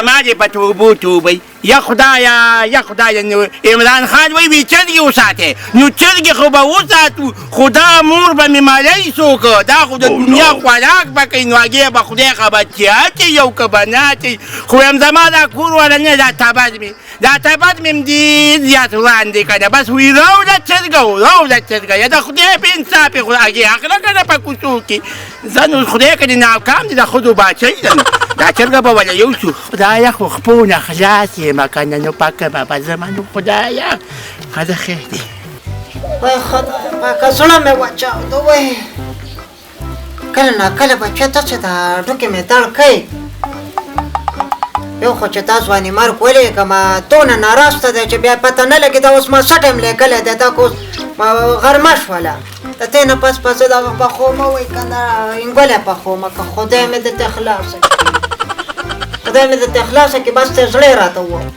زما دې په توبو توبئ یا خدایه نو عمران خان وایي چرګې وساتئ نو چرګې خو به وساتو خو دا مور به مې مالی څوک دا خو د دنیا خوراک به کوي نو هغې به خدای خبر چې اچوي او که به نه اچوي خو وایم زما دا کور والا نه دا تبد مې ډېر زیات وړاندې که بس وی راوړه چرګه یا د خدای په انصاف یې خو هغې حق نه که نه په کوڅو کې زه نو خدای که دې ناکام دي د ښځو باچۍ ده نو دا چرګه به وله یوسو خدایه خو خپونه خلاص یم که نه نو پکه به به زما نو خدایه ښه خیر دی وای خدای پاکه زړه مې وچاوده وای کله ناکله به چېرته چې دا ډوکې مې دړ کوي یو خو چې تا ځواني مرګ ولیکمه دونه ناراسته دی چې بیا پته نه لګي دا اوس ما څه ټایم لیکلی دی دا که اوس غرمه شوله د دې نه پس زه دغه پخومه وایي که نه انګولی پخومه که خدای مې درته خلاصه کړي بس ته زړه یې راته ووایي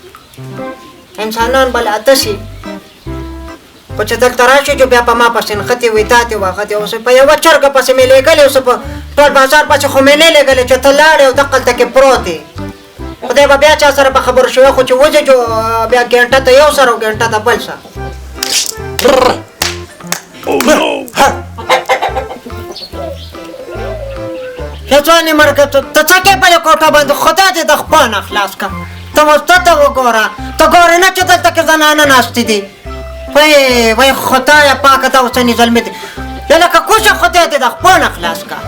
انسانان به لا داسې خو چې دلته راشي چې بیا په ما پسې نښتې وي تاتې واښتې اوس په یوه چرګه پسې مې لېږلې اوس په ټول بازار پسې خو مې نه لېږلې چې ته لاړې او دقلته کې پروت یې خدای به بیا چا سره په خبرو شوی خو چې وځې بیا ګنټه ته یو سره او ګنټه ته بل سره ځوانې مرګه ته څه کې بلې کوټه باندې خدای دې د خپل نه خلاص کړه ته اوس ته وګوره ته ګورې نه چې دلته کې زنانه ناستې دي وای خدایه پاکه دا اوسني زلمې دي لکه کوشه خدای دې د خپل نه خلاص کړه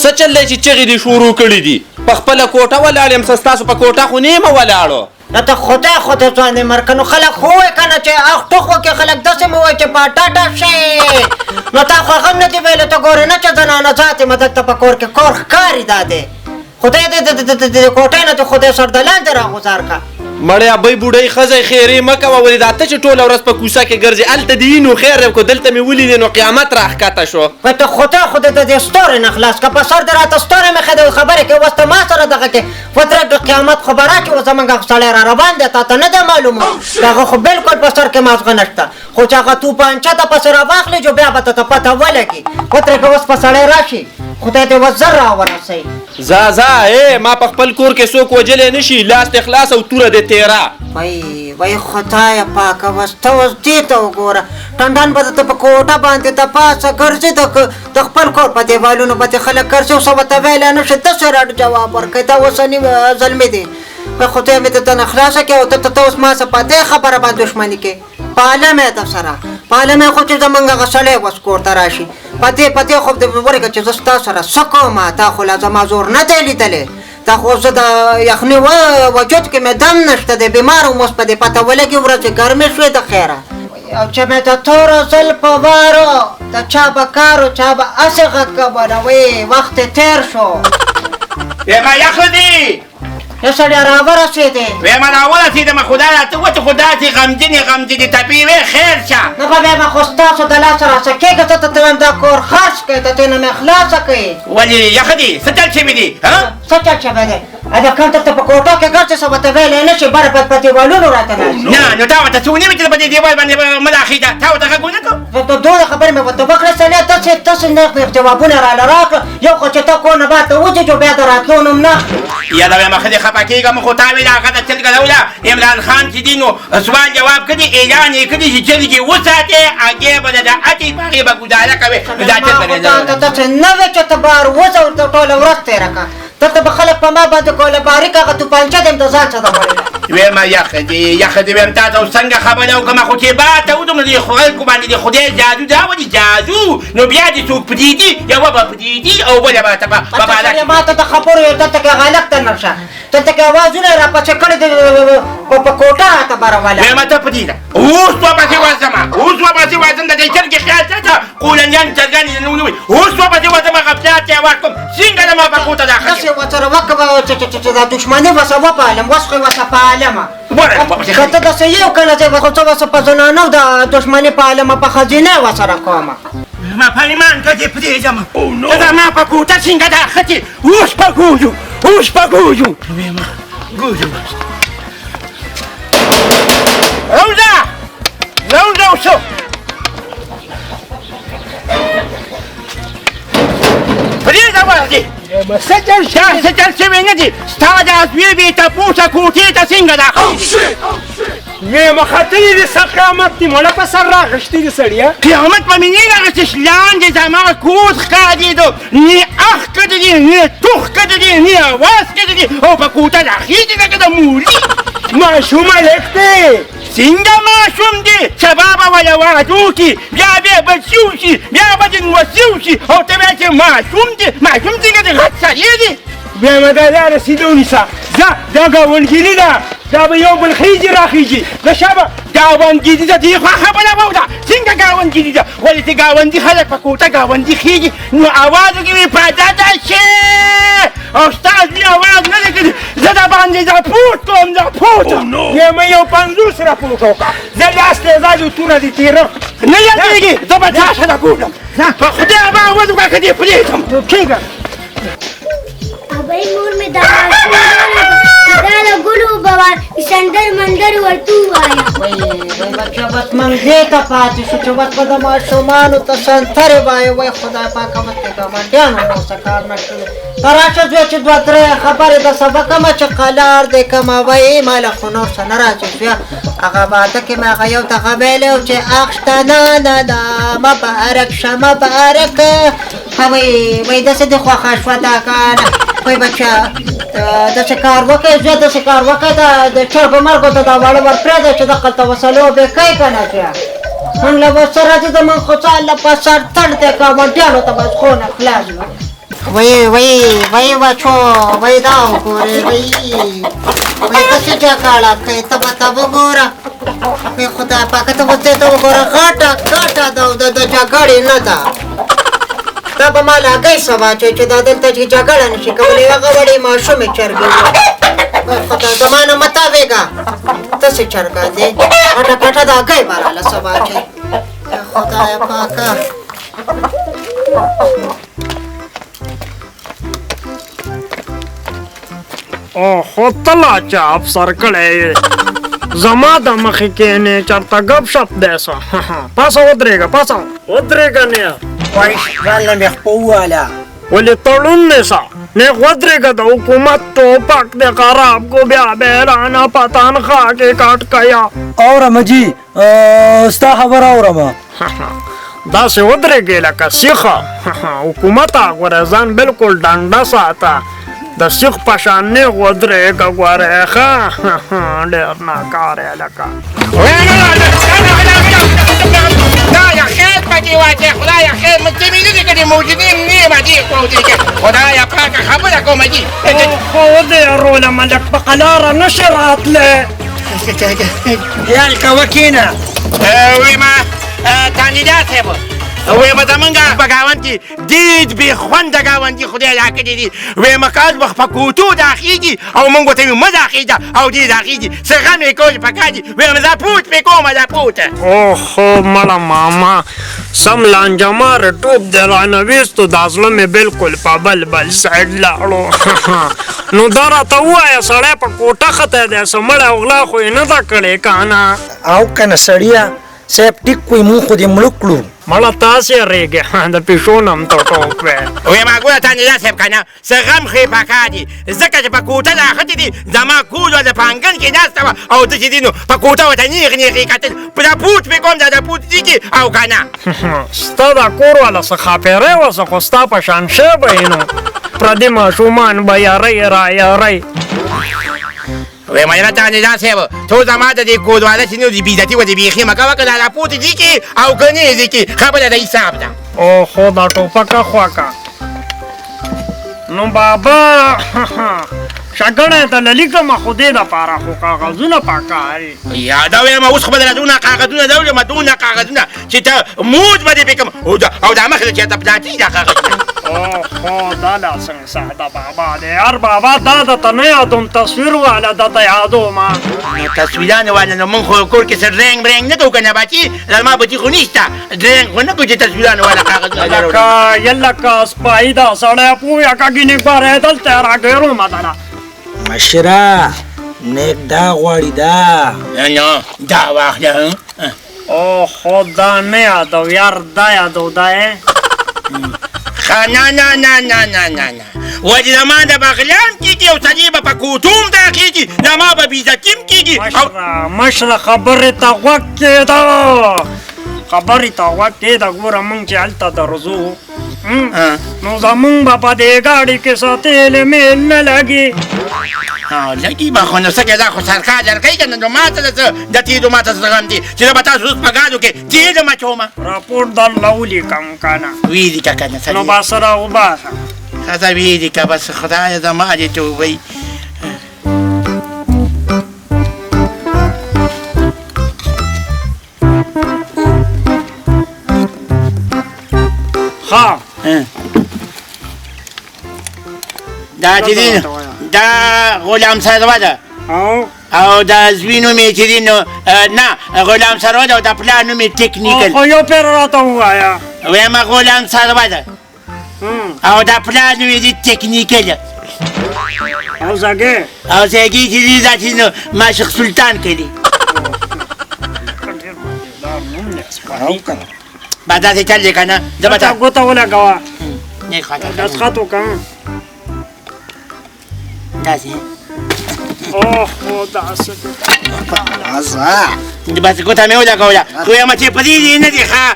څه چل دی چې چغې دې شروع کړي دي په خپله کوټه ولاړ یم ستاسو په کوټه خو نه یمه ولاړو نه ته خدای ځوانې مرګه نو خلک خو وایي که نه چې اخ ټوخ وکړي خلک داسې مې وایي چې په ډډه شي نو تا خو هغه هم نه دي ویلې ته ګورې نه چې زنانه ذات یم دلته په کور کې کور ښکاري دا دی خدای دې د کوټې نه دې خدای سر د لاندې راغوځار کړه مړی ابۍ بوډۍ ښځی خیرې مه کوه ولې دا ته چې ټوله ورځ په کوڅه کې ګرځې هلته دې وي نو خیر دی که دلته مې ولیدې نو قیامت راښکته شو وای ته خدای د دې ستورې نه خلاص که په سر دې راته ستورې مې ښه دی خبرې کوي اوس ته ما سره دغه کې فترک د قیامت خو به راکړي اوس زمونږ سړی را روان دی تا ته نه ده معلومه د هغه خو بالکل په سر کې مازغه نشته خو چې هغه توپانچه ته پسې راواخلې جو بیا به ته پته ولګي فترک اوس په سړی راشي خدای دې اوس زر راورسوي ځه ما په خپل کور کې څوک وجلی نه شي لاس دې خلاص او توره دې تیره وای خدایه پاکه اوس ته اوس دې ته وګوره ټنډان به درته په کوټه باندې د پاسه ګرځي د خپل کور په دیوالونو باندې خلک ګرځي اوس به ته ویلی نه شي داسې راډ جواب ورکوي دا اوسني زلمې دي په خدای مې ته نه خلاصه کړې او ته اوس ما څه په دې خبره باندې دښمني کوې پالم یې درسره پالم یې خو چې زمونږ هغه سړی اوس کور ته راشي په دې خو ورکړه چې زه ستا سره څه کوم تا خو لا زما زور نه دی لیدلی دا خو زه د یخني وجود کې مې دم نشته دی بیمار وم اوس په دې پته ولګي ورځې ګرمې شوې د خیره او چې مې د توره زلفو وارو د چا به کارو چا به هسې غږ کوله وی وخت یې تېر شو ما یخه دي یو سړی راورسېدې ما راورسېدم خدایه ته وچې خو داسې غمجنې تپې وې خیر شه نه به بیا به خو ستاسو د لاسه راڅه کېږه ته ته وایم دا کور خرڅ کړې ته ترې نه مې خلاصه کړې ولې یخه دي څه چل شوي دي څه چل شوی دی دا کوم درته په کوټه کې ګرځې څه به ته ویلی نه شي بره په دیوالونو راته راشي نه نو تا ورته څه ونیمې چې په دې دیوال باندې مه راخېږه تا ورته غږ ونه کړو دونه خبرې مې ورته وکړې سړی داسې نه جوابونه راله راکړه یو خو چې ته کور نه بعد ته وځې جو بیا د راتلو نوم نه یاده وایم ښه دې خفه کېږم خو تا ویل هغه د چرګه دوله عمران خان چې دي نو سوال جواب کړي اعلان یې کړي چې چرګې وساتې هغې به د اچې په هغې به ګزاره کوې دا چرګه داسې نه وې چې ته بار وځه ورته ټوله ورځ تېره کړه دلته به خلک په ما باندې کوله باریک هغه توپانچه دې م د ځان څه ده وړې ویمه یخه دې ویم تا ته څنګه خبره وکړمه خو چې بار ته وځم نو دې خلکو باندې د خدای جادو دا ولې جادو نو بیا دې څوک پرېږدي یوه به پرېږدي او بله به ته په ما ته د خبرو یو دلته کې غلط ته نه شه دلته کې اوازونه یې راپسې کړي دي په کوټه راته بروله ویمه ته پرېږده اوس ورپسې ورځم د دې چرګې خیال ساته قولنیان چرګانې نه ونیوي اوس ورپسې ورځم هغه پلار ته یې ورکړم څنګه د ما په کوټه داخل داسې ورسره وکړه چې دا دښمني ورسه وپالم اوس خو یې ورسه پالمه که ته داسې یو که نه ځې خو څه ورسه په زنانو د دښمني پالمه په ښځینه ورسره کومه ما پیمان که دې پرېږدم زما په کوټه څنګه داخلې اوس په ګوزو ویمه ګوزو روزه شو پرېږده ورځې به څه چل شوی څه چل شوی نه دي ستا د اسوې بې تپوسه کوټې ته څنګه داخل ویمه ختلي دي څه قیامت دي مړه په سر راغښتي دي سړیه قیامت په مې نه راغېستې لاندې زما کور ښکارېدو نه اخ کده دي نه ټوخ کده دي نه اواز کده دي او په کوټه راخېږي لکه د مولي ماشوم هلک دی څنګه ماشوم دی سبا به وله واده وکړي بیا به بچي وشي بیا به دې نوسي وشي او ته بیا چې ماشوم دی ماشوم څنګه دی غټ سړی دی ویمه دا لاره سیده ونیسه ځه دا ګاونډګیري ده دا به یو بل خیږي راخیږي د شابه ګاونډګیري ده دې خوا خبره وکړه څنګه ګاونډګیري ده ولې چې ګاونډي خلک په کوټه ګاونډي خېږي نو اواز وکړي پیدا ده شي او ستا اصلي اواز نه دی کړي زه د باندې راپورت کوم راپورت ویمه یو 50 راپورټ وکړه زه لاس تېزالي توره دې تېره نه یادېږي زه به تا سره ګورم په خدای باور وکړه که دې پرېږدم کېږه ابای مور می دا دا له ګلو بوار سندر مندر ورته وایا وای بچا بس من دې ته پاتې شو چې بس په د ماشومانو ته سنترې وایي وای خدای پاکه مت دې ګاونډیانو نو څه کار نه کړي ته راشه ځوی چې دوه درې خبرې د سبق مه چې قلار دې کمه وایي ماله خو نور څه نه راځي ځوی هغه باده کې مې هغه یو دغه ویلی و چې اخته نه نه نه مبارک شه مبارک وای داسې دې خوښه شوه دا ګاله وای بچا داسې کار وکړئ زوی داسې کار وکړئ د چرګو مرګو ته دا واړه ور پرېږدئ چې دقلته وسلو به کوي که نه زویه من له به څه راځي د من خو څه الله په سر تړ دی ګاونډیانو ته بس خونه خلاص وای بچو وای دا وګورې وای داسې جګړه کوي ته به ته وګوره وای خدای پاکه ته اوس دې ته وګوره غټه د جګړې نه ده دا به ما لاګی سبا چې دا دلته چې جګړه نشي کولی هغه وړې ماشومې چرګې وای خدای زما نه مه تاوېږه داسې چرګه دی غټه غټه د هګۍ به راله سبا چې خدای پاکه خو تلا چا افسر کړی زما د مخې کېنې چېرته ګپ شپ دی څه پاسه ودرېږه پاسه ودرېږه نه وای واله مې خو وواله ولې تړون دی څه نیغ ودرېږه د حکومت ټوپک دی خراب کو بیا بهرانه پتنخوا کې کټ کیا اورم جی ستا خبره اورم داسې ودرېږې لکه سیخه حکومت ګوره ځان بالکل ډنډه ساته د سیخ په شان نیغ ودرېږه ګورې ښه ډېر ناکاره لکه خدایا خیر پکې واچې خدایا خیر ته مې نه دي کړي موجودین نیمه دې کوټې کې خدایا پاکه خبره کوم جي خو ودېروله ملک په قلاره نشي راتلی یال کوه کېنه ویما کاندیدات صاحب ویمه زمونږ په ګاونډ کې ډېر بې خونده ګاونډي خدای راکړي دي ویمه کال وخت په کوټو داخېږي او مونږ ورته ویو مه داخېږه او دې داخېږي څه غم یې کول پکار دي ویمه دا پوت پې کومه دا پوته اوهو مړه ماما سم لانجمار ټوپ د رانه ویستو دا زړه مې بالکل په بل سایډ لاړو نو دا راته ووایه سړی په کوټه ختی دی څه مړی غلا خو یې نه ده کړې که نه او کنه سړیه صاحب ټیک کوی مونږ خو دې مړه کړو مړه تاسې ریږې د پیشو نم ته ټوپ وی ویمه ګوره کاندیدات صاحب که نه څه غم ښې پکار دي ځکه چې په کوټه راختې دي زما کور وه د پانګن کې ناسته وه او ته چې دي نو په کوټه ورته نیغ نیغې کتل دا پوت پې کوم دا پوت دیږي او که نه ستا دا کور والا څه خاپېری وه څه خو ستا په شان شی به یې نو پردي ماشومان به یاری را یاری ویمه نه کاندیدات صاحب تو زما د دې کودواله چې نو د بېعزتي و د بیخي مه کوه که دا راپوت دي کې او که نه دي کې خبره د حساب ده اوهو دا ټوپکه خواکه نو بابا شګړی ته للیکم خو دې دپاره خو کاغذونه پکاري یاده ویمه اوس خو به دونه کاغذونه راوړم دونه کاغذونه چې ته موج به دې پې کړم او دا مخې ته چېرته پلاتي دا کاغذونه اوهو دا لا څنګه ساده بابا دی یار بابا دا درته نه یادوم تصویر والا درته یادوم نو تصویرانو والا نو مونږ خو کور کې څه رنګ برنګ نه کوو که نه بچي زما بچي خو نشته رنګ خو نه کوو چې تصویرانو والا کاغذونه راوړو لکه یلکه سپایي دا سړی پوهه که ګینې بارې دلته راګیرومه دله مشره نیک دا غواړي دا نو دا واخله اوهو دا نه یادو یار دا یادو دا یې نه ولې زما د بغلان کېږي او سړي به په کوټوم داخېږي زما به بېزتي هم کېږي مشره خبرې ته غوږ کېده خبرې ته غوږ کېده ګوره موږ چې هلته درځو نو زمونږ به په دې ګاډي کې څه تیل میل نه لګي لګي به خو نو څه کې دا خو سرکار درکوي که نه نو ما ته د تیلو ما ته څه غم دي چې زه به تاسو اوس په ګاډو کې تیل اچوم راپورټ درله ولیکم که نه ولیکه که نه نو به سره وباسه ښځه ولیکه بس خدایه زما دې توبې ښه دا چې دی دا غلام سروه ده او د زوی نوم یې چې دی نو نه غلام سروه ده او د پلار نوم یې ټکنیکل خو یو پیر راته ووایه ویمه غلام سروه ده او د پلار نوم یې دی ټکنیکل او زګې او زګې چې دی دا چې نو ماشق سلطان کلي با داسې چل دی که نه زه به تا ګوته ولګوه نه خواته دسخط وکړه داسې اوهو داسې بس ګوته مې ولګوله خو ویمه چې په دې دې نه دي ښه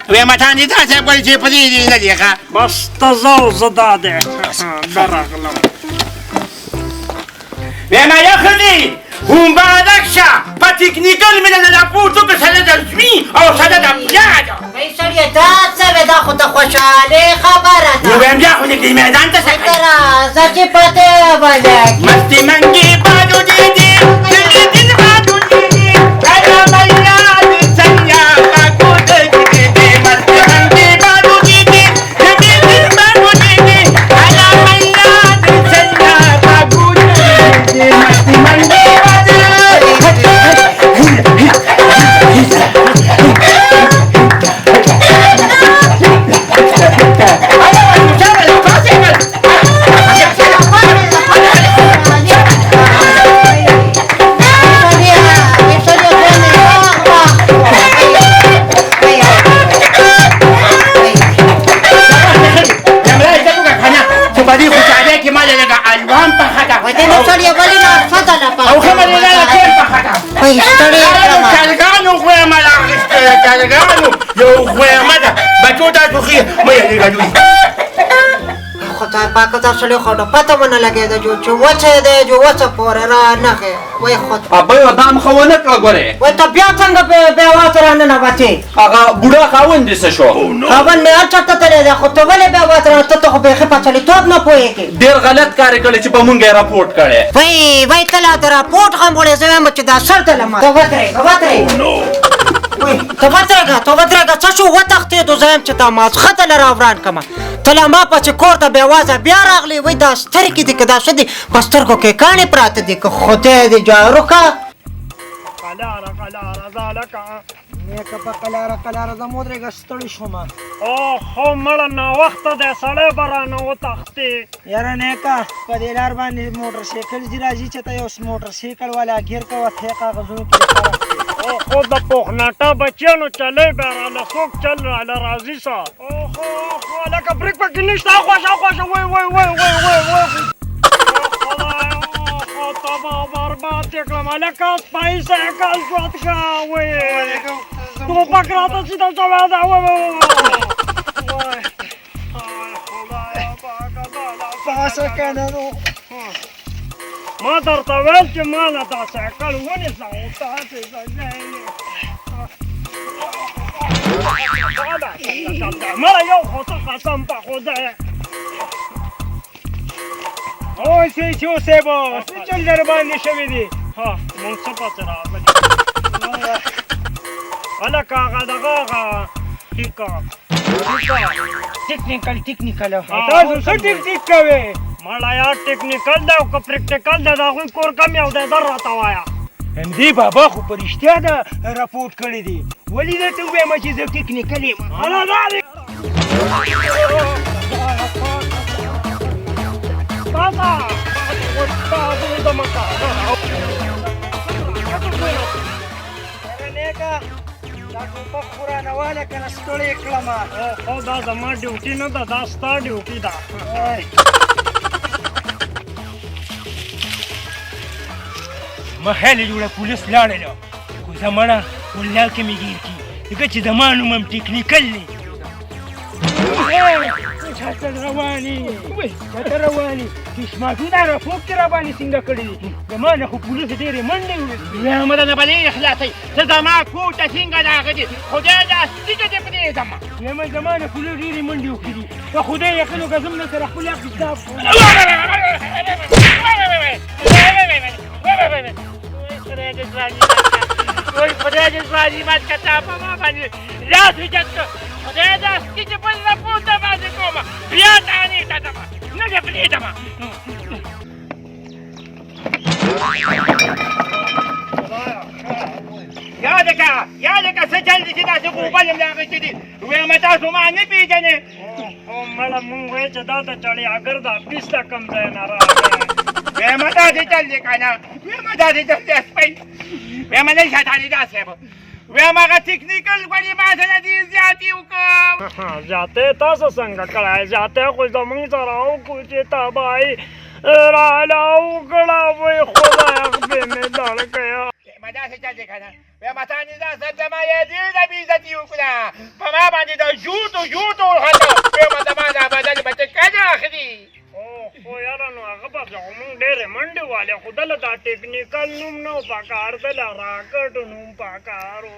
ویمه تا دې داسې وکړل چې په دې دې نه دي ښه بس ته ځه او زه دا دی درغلم ویمه یا ښځې مبارک شه په ټکنیکل مې نه راپورټ وکړه سره د زوی او سره د پلار وای سړیه دا څه وې دا خو د خوشحالۍ خبره ده نو ویم بیا خو نږدې میدان ته څه کوي راځه چې پتې ولګي مستې منګې بادو دیدې دلې دل بادو دیدې کله مینا د سنیا پاکو دیدې مستې منګې بادو دیدې دلې دل بادو دیدې کله مینا د سنیا پاکو دیدې مستې منګې خدای پاک دا سړی خو پته ونه لګېده چې وڅه دی جو وڅه پورې را نغې وای خدای ابۍ دا هم ښه ونه کړه ګورې وای ته بیا څنګه بیا واته را ننوتې هغه بوډا خاوند دې څه شو خاوند مې هر چېرته تللی دی خو ته ولې بیا واته را ته خو بیخي په سړیتوب نه پوهېږې ډېر غلط کار یې کړی چې په مونږ یې راپورټ کړی وای ته لا د راپورټ غم وړې زه وایم چې دا سر دلم ته ودرېږه ته ودرېږه څه شو وتښتېدو زه یم چې دا مازخه دله راوران کړمه ته لا ما پسې کور ته بېوازه بیا راغلی وای دا سترګې دي که دا څه دي په سترګو کې کاڼې پراته دي که خدای دې جارو که قلاره زالکه نیکه په قلاره زه مو ودرېږه ستړی شوم اوهو مړه ناوخته دی سړی به رانه وتښتې یاره نیکه په دې لار باندې موټر سایکل ځي راځي چې ته یو موټر سایکل والا ګیر کوه ته کاغذونو کې اوهو د پوخناټه بچیانو چلی به راله څوک چل راله راځي سه اوهو لکه بریک پکې نشته خوشه وای تبا برباد کړم لکه سپی سایکل شوت ښه وای ټوپک راته سیده شوی ده پاسه کنه نو ما درته ویل چې ما نه دا سایکل ونیسه او تاسې مړه یو خو څه قسم په خدای اوه سیچو صاحبو څه چل در باندې شوي دي ها مونږ څه پسې راغلي هلکه هغه دغه هغه ټیکنیکل تاسو څه ټیک کوئ مړه یا ټیکنیکل دی او که پریکټیکل دی د هغوی کور کم یو دی در راته وایه همدې بابا خو په رښتیا ده راپورټ کړی دی ولې درته ووایم چې زه ټیکنیکل یم دا ټوپک خو رانه واله که نه ستړی یې کړم دا زما ډیوټي نه ده دا ستا ډیوټي ده ما خیال جوړه پولیس لاړله خو زمړه والله کې مې ګیر کي ځکه چې زما نوم هم ټیکنیکل دی چاته رواني کشماشونه رفوق کې راباندې څنګه کړي دي زما نه خو پولیس ډېرې منډې وویستې ویمه نه بلې اخلاصي ته زما کور ته څنګه راغلې خدای دې ستیګه دې پرېږدمه ویمه زما نه پولیس ډېرې منډې وکړي دي په خدای یقین وکړه زه هم سره خپل حق حساب خدای دې ظالمت کته په ما باندې لاس وجد کړه خدای دې ستیګه په زړه پورته باندې کومه بیا تانې ته ځمه نه دې پرېږدمه یاده که څه چل دي چې داسې غوبل یم راغېستې دي ویمه تاسو ما نه پېژنې مړه مونږ وایو چې دا د چړیاګر د حفیظ ته کوم ځای نه راغلی ویمه داسې چل دی که نه ویمه داسې چل دی سپی ویمه نه شیطاني داسې به ویمه هغه ټکنیکل غوړي ما سره ډېر زیاتې وکړم زیاتې تاسو څنګه کړی زیاتې خو زمونږ سره وکړو چې تباهي راله وکړه وایي خدای خدای مې دړ کړه ویمه داسې چل دی که نه ویمه تا نظام ته ما یې ډېره بېعزتي وکړه په ما باندې د ژوټو ورخته ویمه زما دا بدل به ته کله اخلي خو یاره نو هغه به زمونږ ډېرې منډې والې خو دله دا ټکنیکل نوم نه و پکار دله راکټ نوم پکار و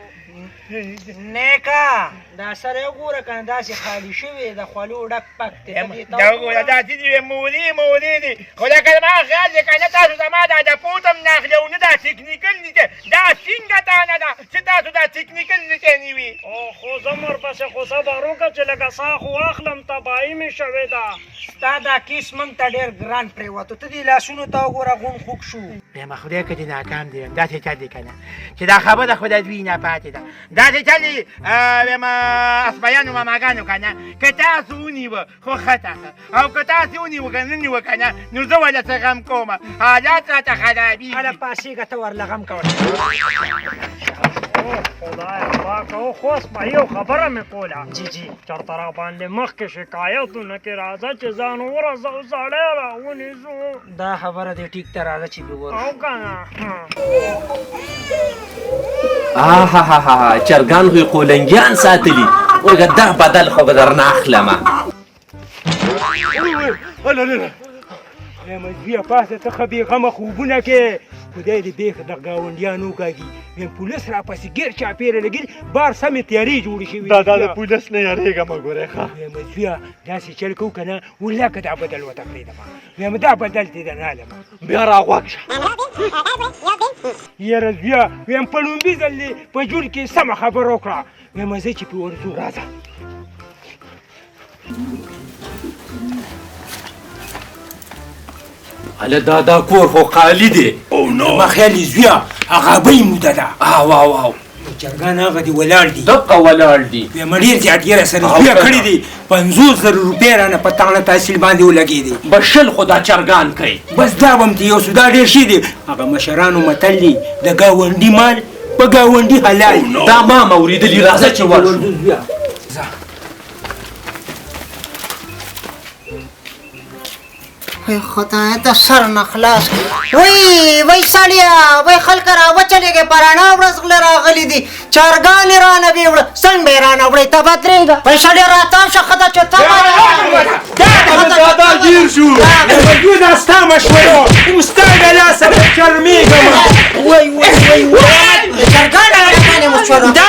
نیکا دا سره وګوره کنه داسې خالی شوی د خولو ډک پک دی دا وګوره داسې دي مولي دي خو لکه زما خیال دی که نه تاسو زما دا د پوتم نه اخلي او نه دا ټکنیکل دي دا څنګه تا نه ده چې تاسو دا ټکنیکل نشئ وي خو زه ورپسې خو صبر وکړه چې لږه ساه خو واخلم تباهي مې شوې ده ستا دا کیس موږ ته ډېر ګران پرېوتو ته دې لاسونو ته وګوره غون خوږ شو ویمه خدای که دې ناکام دی داسې چل دی که نه چې دا خبره خو د دوی نه پاتې ده داسې چل دی ویمه اسپیانو ماماګانو که نه که تاسو ونیوه خو ښه او که تاسې ونیوه که نه نیوه که نه نو زه ولې څه غم کومه حالات راته خرابېږي هله پاسېږه ته ورله غم کوه خدای پاکه او خو اوس په یو خبره مې کوله چېرته را باندې مخکې شکایتونه کې راځه چې ځان ورسوو سړی راونیسو دا خبره دې ټیک ته راځه چې وګورو او که نه آهاهاها چرګان خو یې قولنګیان ساتلي وایي دا بدل خو به درنه اخلمه ویمه زویه پاسه ته ښه بېغمه خوبونه کې خدای دې بیخ د ګاونډیان وکاږي ویم پولیس راپسې ګیر چاپېره لګېدي بار سمې تیارې جوړې شوي دا د پولیس نه یارېږم ګورې ښه ویمه زویه داسې چل کوو که نه والله که دا بدل ورته پرېږدمه ویمه دا بدل دې درنهلمه بیا راغوږ شه یاره زویه ویم په لومبي ځل دې په ژوند کې سمه خبره وکړه ویمه زه چې پې ورځو راځه هله دا کور خو خالي دی ما خیال یې زویه هغه بۍ موده ده او چرګان هغه دي ولاړ دي دقه ولاړ دي ویمه ډېر زیات یې راسره زویه کړي دي 50,000 روپۍ رانه په تاڼه تحصیل باندې ولګېدې بشل خو دا چرګان کوي بس دا به م ته یو څه دا ډېر ښه دي هغه مشرانو متل دی د ګاونډي مال په ګاونډي حلال دا ما م اورېدلي راځه چې ورشو وای خدای د سر نه خلاص وای سړیه وای خلک را وچلېږې په رڼا ورځ غله راغلي دي چرګانې رانه ویوړه څنګ به یې رانه وړې ته بدرېږه وای سړیه راتاو شه ښه ده چې ته دا گیر شو دا ستا مشورو ستا د لاسه به شرمېږم چرګان رانه مشوره دا